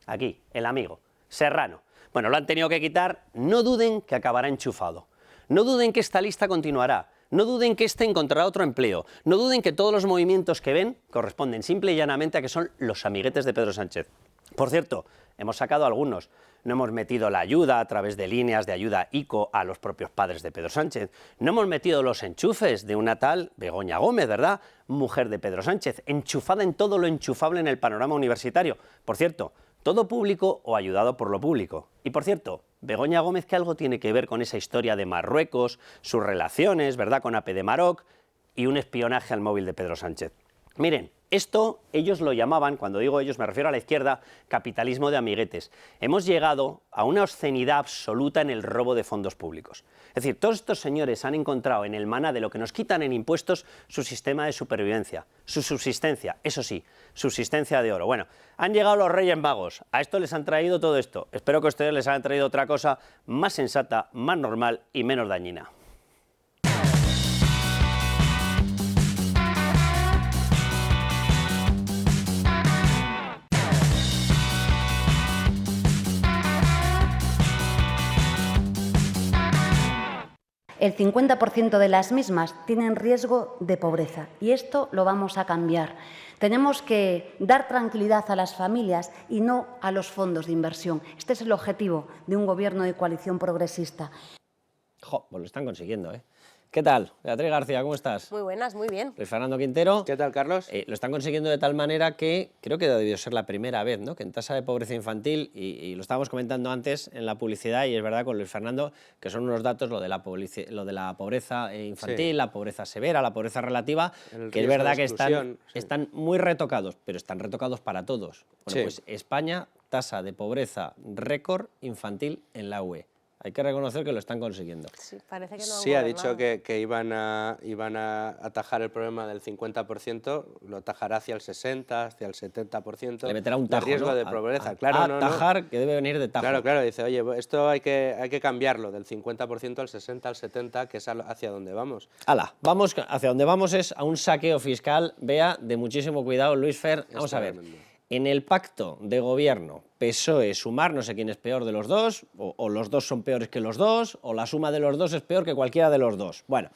Aquí, el amigo, Serrano. Bueno, lo han tenido que quitar. No duden que acabará enchufado. No duden que esta lista continuará. No duden que este encontrará otro empleo. No duden que todos los movimientos que ven corresponden simple y llanamente a que son los amiguetes de Pedro Sánchez. Por cierto, hemos sacado algunos. No hemos metido la ayuda a través de líneas de ayuda ICO a los propios padres de Pedro Sánchez. No hemos metido los enchufes de una tal Begoña Gómez, ¿verdad? Mujer de Pedro Sánchez, enchufada en todo lo enchufable en el panorama universitario. Por cierto, todo público o ayudado por lo público. Y por cierto, Begoña Gómez, que algo tiene que ver con esa historia de Marruecos, sus relaciones, ¿verdad?, con AP de Maroc y un espionaje al móvil de Pedro Sánchez. Miren, esto ellos lo llamaban, cuando digo ellos me refiero a la izquierda, capitalismo de amiguetes. Hemos llegado a una obscenidad absoluta en el robo de fondos públicos. Es decir, todos estos señores han encontrado en el maná de lo que nos quitan en impuestos su sistema de supervivencia, su subsistencia, eso sí, subsistencia de oro. Bueno, han llegado los Reyes Magos, a esto les han traído todo esto. Espero que a ustedes les hayan traído otra cosa más sensata, más normal y menos dañina. El 50% de las mismas tienen riesgo de pobreza y esto lo vamos a cambiar. Tenemos que dar tranquilidad a las familias y no a los fondos de inversión. Este es el objetivo de un gobierno de coalición progresista. Jo, pues lo están consiguiendo, ¿eh? ¿Qué tal? Beatriz García, ¿cómo estás? Muy buenas, muy bien. Luis Fernando Quintero. ¿Qué tal, Carlos? Lo están consiguiendo de tal manera que creo que debió ser la primera vez, ¿no?, que en tasa de pobreza infantil, y lo estábamos comentando antes en la publicidad, y es verdad con Luis Fernando, que son unos datos, lo de la pobreza infantil, sí, la pobreza severa, la pobreza relativa, que es verdad que están muy retocados, pero están retocados para todos. Bueno, pues España, tasa de pobreza récord infantil en la UE. Hay que reconocer que lo están consiguiendo. Sí, parece que no han Sí, ha gobernado. dicho que iban a atajar el problema del 50%, lo atajará hacia el 60%, hacia el 70%. Le meterá un tajo, de riesgo, ¿no?, de pobreza. Claro, atajar, que debe venir de tajo. Claro, dice, oye, esto hay que cambiarlo, del 50% al 60%, al 70%, que es hacia donde vamos. ¡Hala! Vamos, hacia donde vamos es a un saqueo fiscal, Bea, de muchísimo cuidado. Luis Fer, vamos a ver. En el pacto de gobierno PSOE-Sumar, no sé quién es peor de los dos, o los dos son peores que los dos, o la suma de los dos es peor que cualquiera de los dos. Bueno,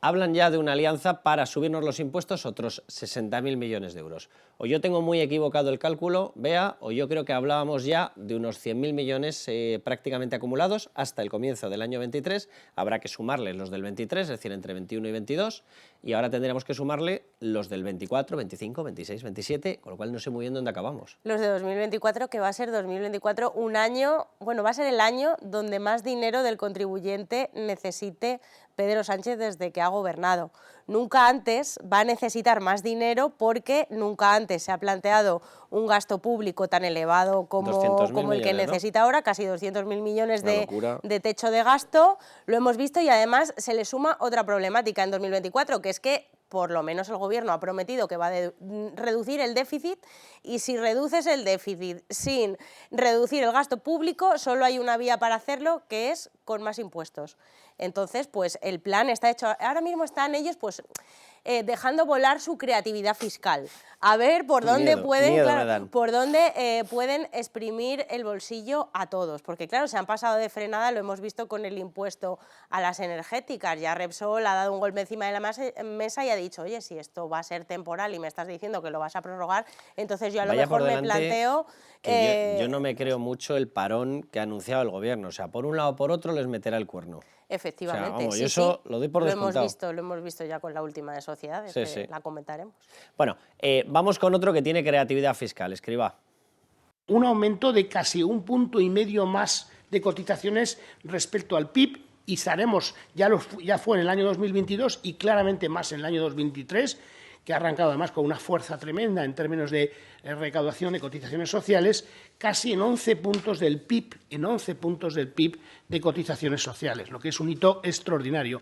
hablan ya de una alianza para subirnos los impuestos otros 60.000 millones de euros. O yo tengo muy equivocado el cálculo, Bea, o yo creo que hablábamos ya de unos 100.000 millones prácticamente acumulados hasta el comienzo del año 23. Habrá que sumarles los del 23, es decir, entre 21 y 22, y ahora tendremos que sumarle los del 24, 25, 26, 27, con lo cual no sé muy bien dónde acabamos. Los de 2024, que va a ser 2024 un año, bueno, va a ser el año donde más dinero del contribuyente necesite Pedro Sánchez desde que ha gobernado. Nunca antes va a necesitar más dinero porque nunca antes se ha planteado un gasto público tan elevado como el que necesita ahora, casi 200.000 millones de techo de gasto. Lo hemos visto y además se le suma otra problemática en 2024, que es que por lo menos el Gobierno ha prometido que va a reducir el déficit, y si reduces el déficit sin reducir el gasto público, solo hay una vía para hacerlo, que es con más impuestos. Entonces, pues el plan está hecho. Ahora mismo están ellos, pues, dejando volar su creatividad fiscal, a ver por dónde pueden exprimir el bolsillo a todos, porque claro, se han pasado de frenada, lo hemos visto con el impuesto a las energéticas. Ya Repsol ha dado un golpe encima de la mesa y ha dicho, oye, si esto va a ser temporal y me estás diciendo que lo vas a prorrogar, entonces yo a lo mejor me planteo... yo no me creo mucho el parón que ha anunciado el Gobierno, o sea, por un lado o por otro les meterá el cuerno. Efectivamente, o sea, vamos, yo eso lo doy por descontado. Lo hemos visto ya con la última de Sociedades, la comentaremos. Bueno, vamos con otro que tiene creatividad fiscal, Escribá. Un aumento de casi 1,5 puntos más de cotizaciones respecto al PIB, y estaremos, ya fue en el año 2022 y claramente más en el año 2023, que ha arrancado además con una fuerza tremenda en términos de recaudación de cotizaciones sociales, casi en 11 puntos del PIB, de cotizaciones sociales, lo que es un hito extraordinario.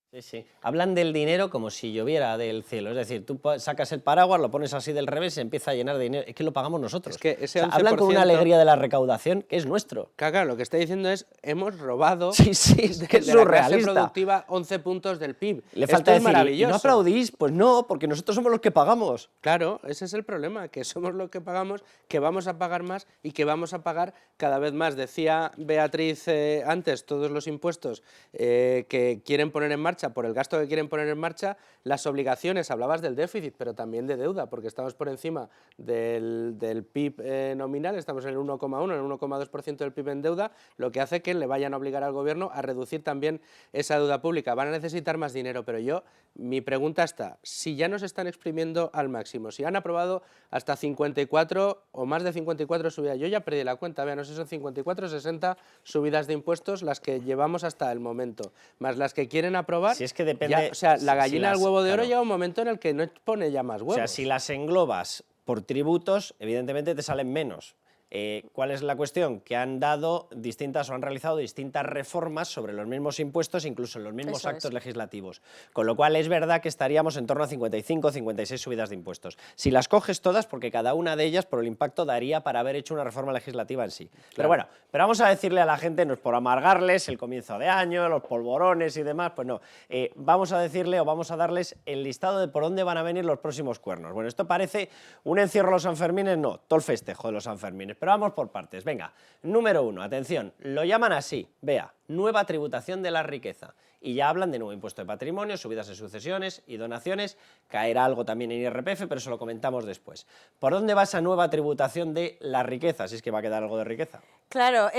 Sí, sí. Hablan del dinero como si lloviera del cielo. Es decir, tú sacas el paraguas, lo pones así del revés y se empieza a llenar de dinero. Es que lo pagamos nosotros. Es que ese 11%, hablan con una alegría de la recaudación que es nuestro. Claro, lo que está diciendo es, hemos robado es que es de surrealista. La clase productiva 11 puntos del PIB. Le falta Esto es maravilloso. ¿Y no aplaudís? Pues no, porque nosotros somos los que pagamos. Claro, ese es el problema, que somos los que pagamos, que vamos a pagar más y que vamos a pagar cada vez más. Decía Beatriz antes, todos los impuestos que quieren poner en marcha, marcha por el gasto que quieren poner en marcha, las obligaciones, hablabas del déficit, pero también de deuda, porque estamos por encima del PIB nominal, estamos en el 1,1, en el 1,2% del PIB en deuda, lo que hace que le vayan a obligar al gobierno a reducir también esa deuda pública. Van a necesitar más dinero, pero mi pregunta está, si ya nos están exprimiendo al máximo, si han aprobado hasta 54 o más de 54 subidas, yo ya perdí la cuenta, vean, no sé si son 54 o 60 subidas de impuestos las que llevamos hasta el momento, más las que quieren aprobar. Si es que depende, ya, o sea, la gallina del huevo de oro claro, llega un momento en el que no pone ya más huevos. O sea, si las englobas por tributos, evidentemente te salen menos. ¿Cuál es la cuestión? Que han dado distintas o han realizado distintas reformas sobre los mismos impuestos, incluso en los mismos actos legislativos. Con lo cual es verdad que estaríamos en torno a 55 o 56 subidas de impuestos. Si las coges todas, porque cada una de ellas por el impacto daría para haber hecho una reforma legislativa en sí. Claro. Pero bueno, vamos a decirle a la gente, no es por amargarles el comienzo de año, los polvorones y demás, pues no. Vamos a decirle o vamos a darles el listado de por dónde van a venir los próximos cuernos. Bueno, esto parece un encierro a los Sanfermines, no, todo el festejo de los Sanfermines. Pero vamos por partes. Venga, número 1, atención, lo llaman así, vea, nueva tributación de la riqueza. Y ya hablan de nuevo impuesto de patrimonio, subidas en sucesiones y donaciones, caerá algo también en IRPF, pero eso lo comentamos después. ¿Por dónde va esa nueva tributación de la riqueza, si es que va a quedar algo de riqueza? Claro,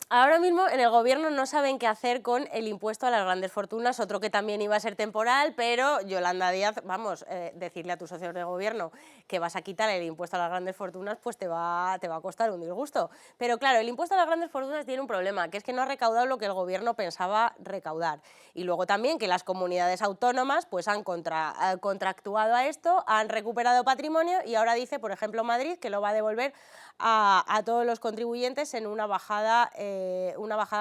ahora mismo en el gobierno no saben qué hacer con el impuesto a las grandes fortunas, otro que también iba a ser temporal, pero Yolanda Díaz, vamos, decirle a tus socios de gobierno que vas a quitar el impuesto a las grandes fortunas, pues te va a costar un disgusto. Pero claro, el impuesto a las grandes fortunas tiene un problema, que es que no ha recaudado lo que el gobierno pensaba recaudar. Y luego también que las comunidades autónomas pues han contractuado a esto, han recuperado patrimonio y ahora dice, por ejemplo, Madrid, que lo va a devolver a todos los contribuyentes en una bajada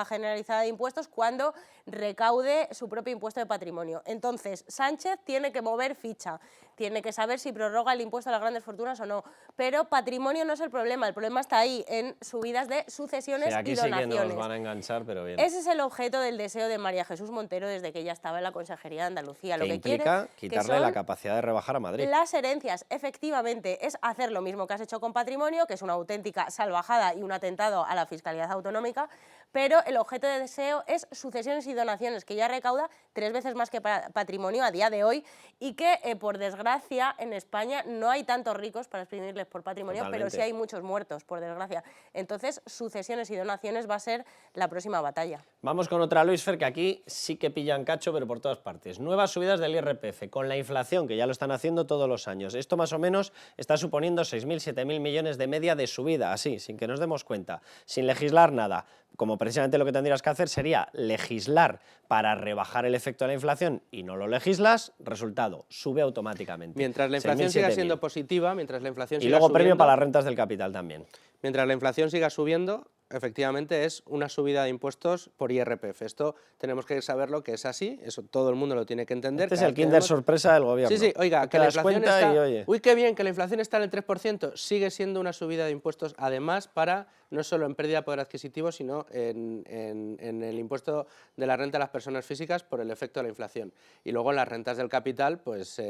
generalizada de impuestos cuando recaude su propio impuesto de patrimonio. Entonces, Sánchez tiene que mover ficha, tiene que saber si prorroga el impuesto a las grandes fortunas o no, pero patrimonio no es el problema está ahí en subidas de sucesiones y donaciones. Aquí sí que nos van a enganchar, pero bien. Ese es el objeto del deseo de María Jesús Montero desde que ella estaba en la Consejería de Andalucía. Lo que implica quiere, quitarle la capacidad de rebajar a Madrid. Las herencias, efectivamente, es hacer lo mismo que has hecho con patrimonio, que es una auténtica salvajada y un atentado a la fiscalidad autonómica, pero el objeto de deseo es sucesiones y donaciones, que ya recauda 3 veces más que patrimonio a día de hoy y que, por desgracia, en España no hay tantos ricos para exprimirles por patrimonio, pero sí hay muchos muertos, por desgracia. Entonces, sucesiones y donaciones va a ser la próxima batalla. Vamos con otra, Luis Fer, que aquí sí que pillan cacho, pero por todas partes. Nuevas subidas del IRPF, con la inflación, que ya lo están haciendo todos los años. Esto más o menos está suponiendo 6.000, 7.000 millones de media de subida, así, sin que nos demos cuenta, sin legislar nada. Como precisamente lo que tendrías que hacer sería legislar para rebajar el efecto de la inflación y no lo legislas, resultado, sube automáticamente. Mientras la inflación siga siendo positiva, mientras la inflación siga subiendo... Y luego premio subiendo, para las rentas del capital también. Mientras la inflación siga subiendo, efectivamente es una subida de impuestos por IRPF. Esto tenemos que saberlo que es así, eso todo el mundo lo tiene que entender. Este es el kinder sorpresa del gobierno. Sí, sí, oiga, que la inflación está... y, oye. Uy, qué bien, que la inflación está en el 3%, sigue siendo una subida de impuestos, además, para no solo en pérdida de poder adquisitivo, sino en el impuesto de la renta a las personas físicas por el efecto de la inflación. Y luego en las rentas del capital, pues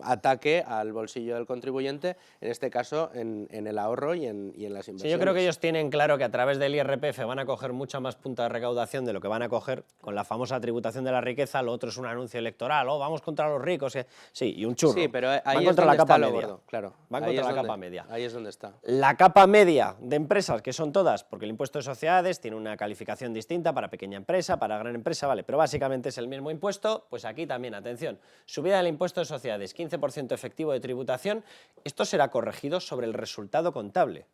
ataque al bolsillo del contribuyente, en este caso en el ahorro y en las inversiones. Sí, yo creo que ellos tienen claro que a través del IRPF van a coger mucha más punta de recaudación de lo que van a coger con la famosa tributación de la riqueza, lo otro es un anuncio electoral, vamos contra los ricos, sí, y un churro. Sí, pero ahí van es contra donde la capa está lo media. gordo, claro. Van contra la capa media. Ahí es donde está. La capa media de empresas, que son todas, porque el impuesto de sociedades tiene una calificación distinta para pequeña empresa, para gran empresa, vale, pero básicamente es el mismo impuesto, pues aquí también, atención, subida del impuesto de sociedades, 15% efectivo de tributación, esto será corregido sobre el resultado contable.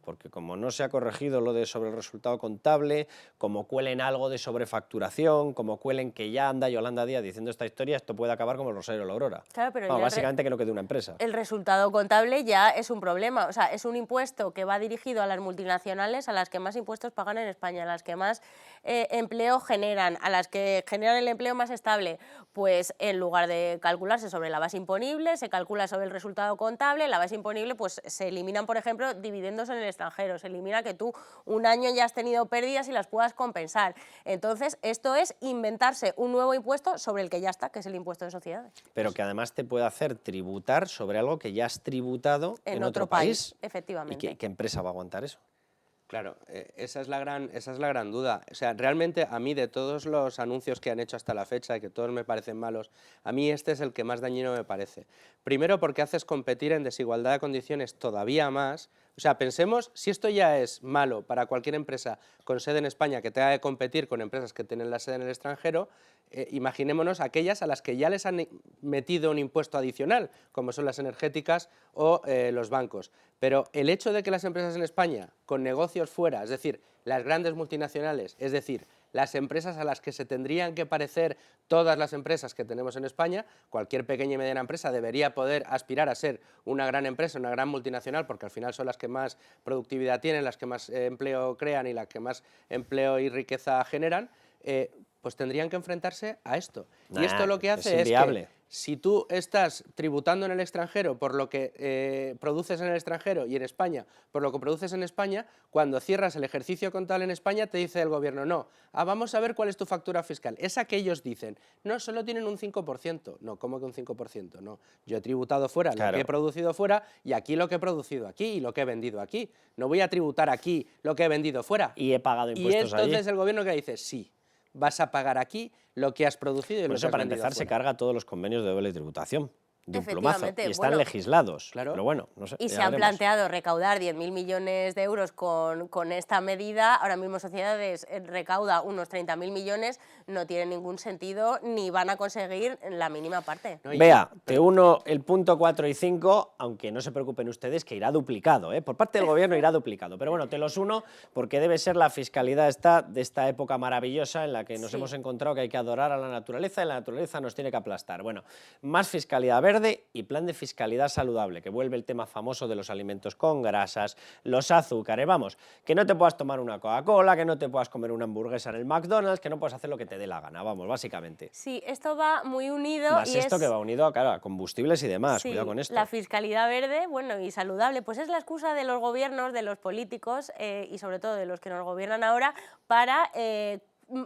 Porque como no se ha corregido lo de sobre el resultado contable, como cuelen algo de sobrefacturación, como cuelen que ya anda Yolanda Díaz diciendo esta historia, esto puede acabar como el Rosario de la Aurora. Claro, pero básicamente que no quede una empresa. El resultado contable ya es un problema, o sea, es un impuesto que va dirigido a las multinacionales, a las que más impuestos pagan en España, a las que más empleo generan, a las que generan el empleo más estable. Pues en lugar de calcularse sobre la base imponible, se calcula sobre el resultado contable, la base imponible pues se eliminan, por ejemplo, dividendos en el extranjero, se elimina que tú un año ya has tenido pérdidas y las puedas compensar. Entonces, esto es inventarse un nuevo impuesto sobre el que ya está, que es el impuesto de sociedades. Pero que además te puede hacer tributar sobre algo que ya has tributado en otro país. Efectivamente. ¿Y qué empresa va a aguantar eso? Claro, esa es la gran duda. O sea, realmente a mí de todos los anuncios que han hecho hasta la fecha, y que todos me parecen malos, a mí este es el que más dañino me parece. Primero porque haces competir en desigualdad de condiciones todavía más. O sea, pensemos, si esto ya es malo para cualquier empresa con sede en España que tenga que competir con empresas que tienen la sede en el extranjero, imaginémonos aquellas a las que ya les han metido un impuesto adicional, como son las energéticas o los bancos. Pero el hecho de que las empresas en España, con negocios fuera, es decir, las grandes multinacionales, es decir, las empresas a las que se tendrían que parecer todas las empresas que tenemos en España, cualquier pequeña y mediana empresa debería poder aspirar a ser una gran empresa, una gran multinacional, porque al final son las que más productividad tienen, las que más empleo crean y las que más empleo y riqueza generan, pues tendrían que enfrentarse a esto. Y esto lo que hace es que si tú estás tributando en el extranjero por lo que produces en el extranjero y en España por lo que produces en España, cuando cierras el ejercicio contable en España te dice el gobierno, no, vamos a ver cuál es tu factura fiscal. Esa que ellos dicen, no, solo tienen un 5%. No, ¿cómo que un 5%? No, yo he tributado fuera lo que he producido fuera y aquí lo que he producido aquí y lo que he vendido aquí. No voy a tributar aquí lo que he vendido fuera. Y he pagado impuestos allí. Y entonces el gobierno que dice, sí, vas a pagar aquí lo que has producido y lo que has vendido para empezar, fuera. Se carga todos los convenios de doble tributación de un plumazo y están legislados. Claro. Pero bueno, no sé. Y se han planteado recaudar 10.000 millones de euros con esta medida. Ahora mismo Sociedades recauda unos 30.000 millones, no tiene ningún sentido ni van a conseguir la mínima parte. Vea, te uno el punto 4 y 5, aunque no se preocupen ustedes que irá duplicado, por parte del gobierno irá duplicado, pero bueno, te los uno porque debe ser la fiscalidad de esta época maravillosa en la que nos hemos encontrado que hay que adorar a la naturaleza y la naturaleza nos tiene que aplastar. Bueno, más fiscalidad verde y plan de fiscalidad saludable, que vuelve el tema famoso de los alimentos con grasas, los azúcares, vamos, que no te puedas tomar una Coca-Cola, que no te puedas comer una hamburguesa en el McDonald's, que no puedas hacer lo que te dé la gana, vamos, básicamente. Sí, esto va muy unido. Más esto que va unido claro, a combustibles y demás, cuidado con esto. La fiscalidad verde, bueno, y saludable, pues es la excusa de los gobiernos, de los políticos y sobre todo de los que nos gobiernan ahora para...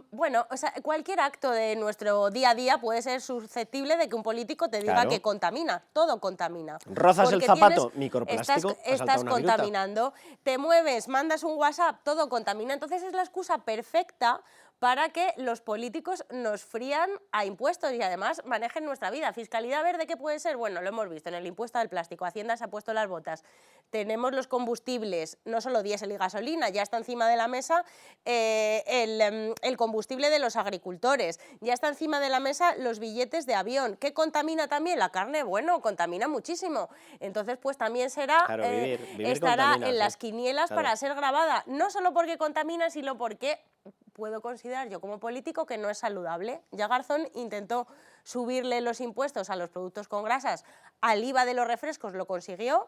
bueno, o sea, cualquier acto de nuestro día a día puede ser susceptible de que un político te diga que contamina, todo contamina. Rozas el zapato, microplástico, estás contaminando, te mueves, mandas un WhatsApp, todo contamina. Entonces es la excusa perfecta para que los políticos nos frían a impuestos y además manejen nuestra vida. ¿Fiscalidad verde qué puede ser? Bueno, lo hemos visto en el impuesto al plástico, Hacienda se ha puesto las botas. Tenemos los combustibles, no solo diésel y gasolina, ya está encima de la mesa el combustible de los agricultores, ya está encima de la mesa los billetes de avión. ¿Qué contamina también? La carne, bueno, contamina muchísimo. Entonces, pues también será, estará en las quinielas para ser grabada, no solo porque contamina, sino porque... puedo considerar yo como político que no es saludable. Ya Garzón intentó subirle los impuestos a los productos con grasas, al IVA de los refrescos lo consiguió,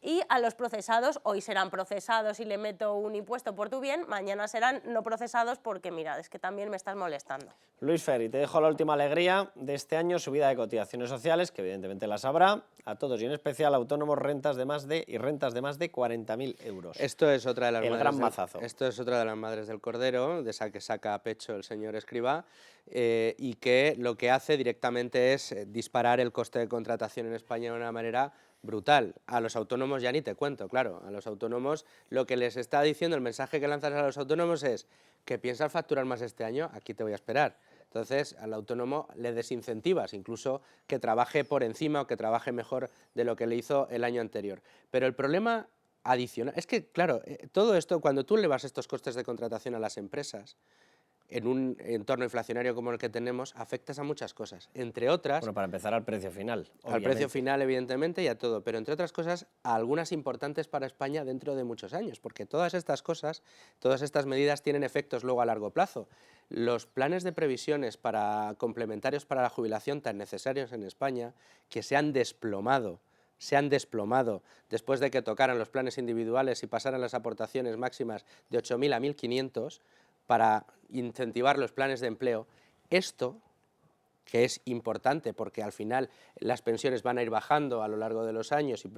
y a los procesados, hoy serán procesados y le meto un impuesto por tu bien, mañana serán no procesados porque, mira, es que también me estás molestando. Luis Ferri, te dejo la última alegría de este año, subida de cotizaciones sociales, que evidentemente las habrá, a todos y en especial a autónomos rentas de más de 40.000 euros. Esto es otra de las gran mazazo. Esto es otra de las madres del cordero, de esa que saca a pecho el señor Escrivá, y que lo que hace directamente es disparar el coste de contratación en España de una manera brutal. A los autónomos ya ni te cuento, claro. A los autónomos lo que les está diciendo, el mensaje que lanzas a los autónomos es que piensas facturar más este año, aquí te voy a esperar. Entonces, al autónomo le desincentivas, incluso que trabaje por encima o que trabaje mejor de lo que le hizo el año anterior. Pero el problema adicional es que, claro, todo esto, cuando tú elevas estos costes de contratación a las empresas, en un entorno inflacionario como el que tenemos, afectas a muchas cosas, entre otras... Bueno, para empezar al precio final, obviamente. Al precio final, evidentemente, y a todo, pero entre otras cosas, a algunas importantes para España dentro de muchos años, porque todas estas cosas, todas estas medidas tienen efectos luego a largo plazo. Los planes de previsiones complementarios para la jubilación tan necesarios en España, que se han desplomado después de que tocaran los planes individuales y pasaran las aportaciones máximas de 8.000 a 1.500, para incentivar los planes de empleo. Esto, que es importante porque al final las pensiones van a ir bajando a lo largo de los años y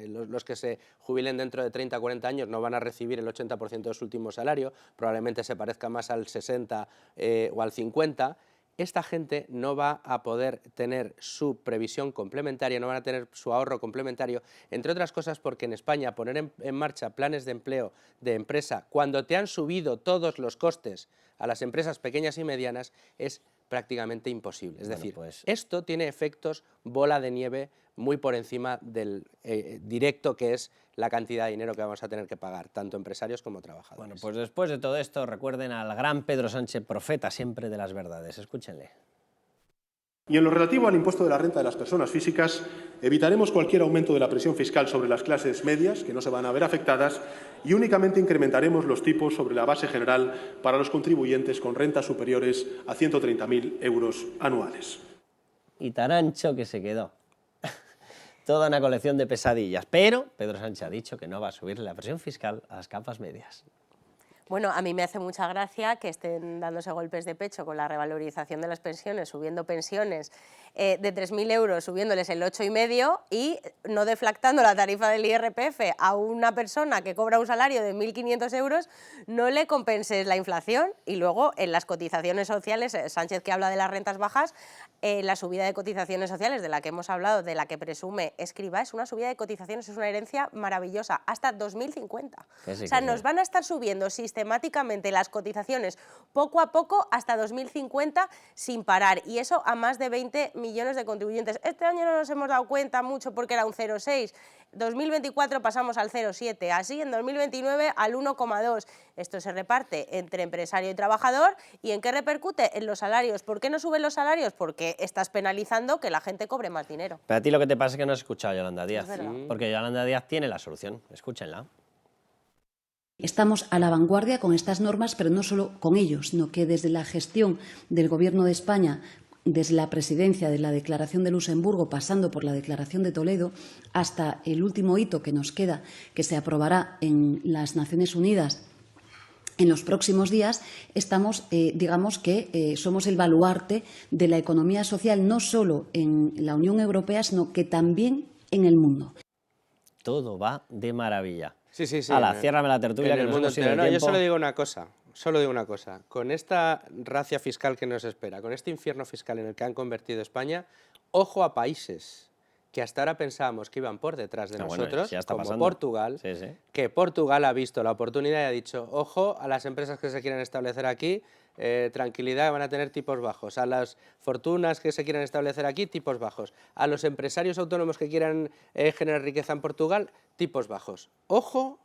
los que se jubilen dentro de 30 o 40 años no van a recibir el 80% de su último salario, probablemente se parezca más al 60 o al 50, esta gente no va a poder tener su previsión complementaria, no van a tener su ahorro complementario, entre otras cosas porque en España poner en marcha planes de empleo de empresa cuando te han subido todos los costes a las empresas pequeñas y medianas es prácticamente imposible. Es decir, esto tiene efectos bola de nieve muy por encima del directo que es la cantidad de dinero que vamos a tener que pagar, tanto empresarios como trabajadores. Bueno, pues después de todo esto, recuerden al gran Pedro Sánchez, profeta siempre de las verdades. Escúchenle. Y en lo relativo al impuesto de la renta de las personas físicas, evitaremos cualquier aumento de la presión fiscal sobre las clases medias, que no se van a ver afectadas, y únicamente incrementaremos los tipos sobre la base general para los contribuyentes con rentas superiores a 130.000 euros anuales. Y tan ancho que se quedó. Toda una colección de pesadillas, pero Pedro Sánchez ha dicho que no va a subir la presión fiscal a las capas medias. Bueno, a mí me hace mucha gracia que estén dándose golpes de pecho con la revalorización de las pensiones, subiendo pensiones de 3.000 euros, subiéndoles el 8,5 y no deflactando la tarifa del IRPF a una persona que cobra un salario de 1.500 euros, no le compenses la inflación. Y luego en las cotizaciones sociales, Sánchez que habla de las rentas bajas, la subida de cotizaciones sociales de la que hemos hablado, de la que presume Escrivá, es una subida de cotizaciones, es una herencia maravillosa, hasta 2050. O sea, nos van a estar subiendo sistemáticamente las cotizaciones poco a poco hasta 2050 sin parar, y eso a más de 20 millones de contribuyentes. Este año no nos hemos dado cuenta mucho porque era un 0,6, 2024 pasamos al 0,7, así en 2029 al 1,2. Esto se reparte entre empresario y trabajador. ¿Y en qué repercute? En los salarios. ¿Por qué no suben los salarios? Porque estás penalizando que la gente cobre más dinero. Pero a ti lo que te pasa es que no has escuchado a Yolanda Díaz, porque Yolanda Díaz tiene la solución. Escúchenla. Estamos a la vanguardia con estas normas, pero no solo con ello, sino que desde la gestión del Gobierno de España, desde la presidencia de la Declaración de Luxemburgo, pasando por la Declaración de Toledo, hasta el último hito que nos queda, que se aprobará en las Naciones Unidas en los próximos días, estamos, digamos que somos el baluarte de la economía social, no solo en la Unión Europea, sino que también en el mundo. Todo va de maravilla. Sí. Hala, ciérrame la tertulia que nos hemos ido de tiempo. Yo solo digo una cosa. Con esta racia fiscal que nos espera, con este infierno fiscal en el que han convertido España, ojo a países que hasta ahora pensábamos que iban por detrás de nosotros, como pasando. Portugal, que Portugal ha visto la oportunidad y ha dicho, ojo a las empresas que se quieren establecer aquí, tranquilidad, van a tener tipos bajos, a las fortunas que se quieran establecer aquí, tipos bajos, a los empresarios autónomos que quieran generar riqueza en Portugal, tipos bajos. Ojo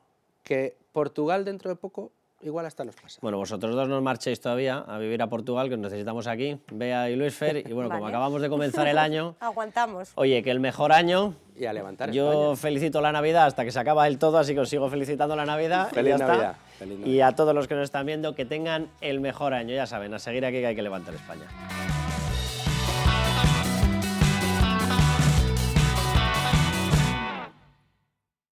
que Portugal dentro de poco igual hasta nos pasa. Bueno, vosotros dos nos marchéis todavía a vivir a Portugal, que os necesitamos aquí, Bea y Luis Fer, y bueno, como acabamos de comenzar el año... Aguantamos. Oye, que el mejor año... Y a levantar Yo España. Felicito la Navidad hasta que se acaba el todo, así que os sigo felicitando la Navidad. Feliz Navidad. Y a todos los que nos están viendo, que tengan el mejor año. Ya saben, a seguir aquí que hay que levantar España.